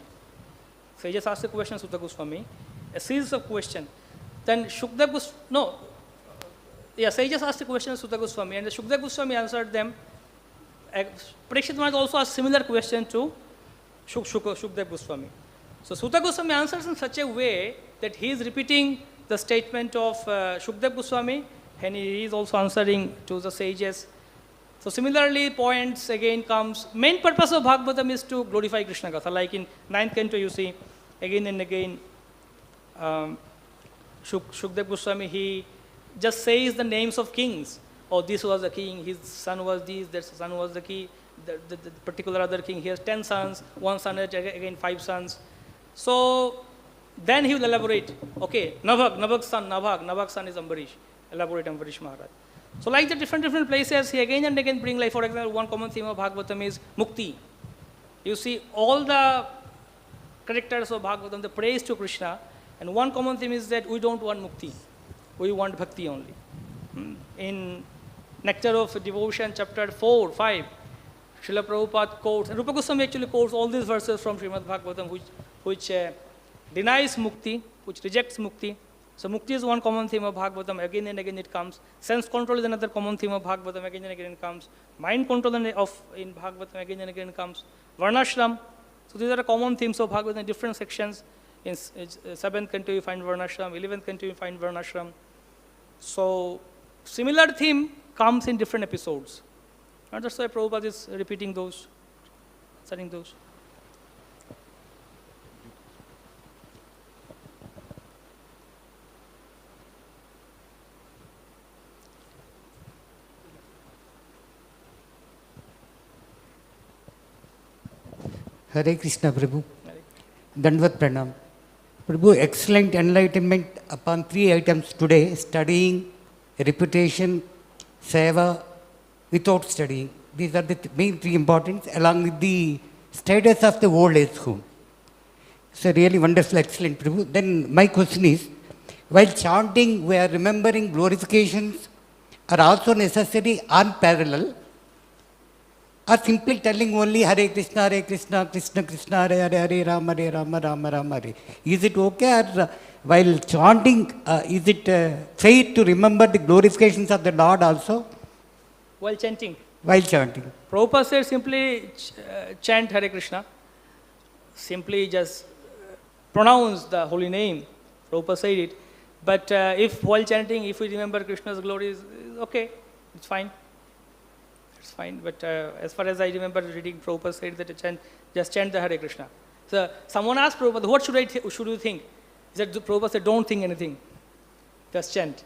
Sages asked a question to Shuta Goswami, a series of questions. Then Shukdev Goswami, sages asked a question to Shuta Goswami, and the Shukdev Goswami answered them. Parikshit Maharaj also asked similar question to Shukdev Goswami. So Shuta Goswami answers in such a way that he is repeating the statement of Shukdev Goswami, and he is also answering to the sages. So similarly, points again comes. Main purpose of Bhagavatam is to glorify Krishna Katha. Like in 9th canto, you see again and again, Shukdev Goswami, he just says the names of kings. Oh, this was the king, his son was this, that son was the king, the particular other king, he has 10 sons, one son has again 5 sons. So then he will elaborate, okay, Nabhag's son is Ambarish, elaborate Ambarish Maharaj. So like the different places, he again and again bring, like for example, one common theme of Bhagavatam is Mukti. You see all the characters of Bhagavatam, the praise to Krishna, and one common theme is that we don't want Mukti, we want Bhakti only. In Nectar of Devotion, chapter 4, 5, Srila Prabhupada quotes, and Rupa Goswami actually quotes all these verses from Srimad Bhagavatam which denies Mukti, which rejects Mukti. So Mukti is one common theme of Bhagavatam, again and again it comes. Sense control is another common theme of Bhagavatam, again and again it comes. Mind control in Bhagavatam, again and again it comes. Varnashram, so these are the common themes of Bhagavatam in different sections. In 7th canto you find Varnashram, 11th canto you find Varnashram. So similar theme comes in different episodes. And that's why Prabhupada is repeating those, studying those. Hare Krishna Prabhu. Dandvat Pranam. Prabhu, excellent enlightenment upon 3 items today: studying, reputation, seva, without studying. These are the main 3 importance, along with the status of the old age home. So really wonderful, excellent, Prabhu. Then my question is, while chanting, we are remembering glorifications are also necessary and parallel, or simply telling only Hare Krishna, Krishna Krishna, Hare Rama, Rama Rama, Hare. Is it okay, or while chanting, is it fair to remember the glorifications of the Lord also? While chanting. While chanting. Prabhupada said simply chant Hare Krishna. Simply just pronounce the holy name. Prabhupada said it. But if while chanting, if we remember Krishna's glories, okay, it's fine. It's fine. But as far as I remember reading, Prabhupada said that just chant the Hare Krishna. So someone asked Prabhupada, what should you think? He said, Prabhupada said, don't think anything. Just chant.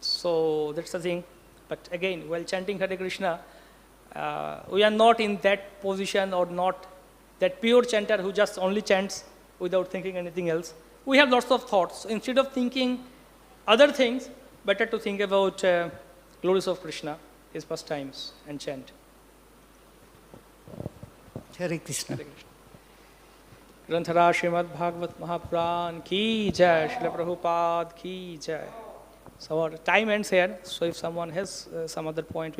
So that's the thing. But again, while chanting Hare Krishna, we are not in that position or not that pure chanter who just only chants without thinking anything else. We have lots of thoughts. Instead of thinking other things, better to think about glories of Krishna, his pastimes, and chant. Hare Krishna. Granthara Srimad Bhagavatam Mahapuran ki jai, Srila Prabhupada ki jai. So our time ends here. So if someone has some other point,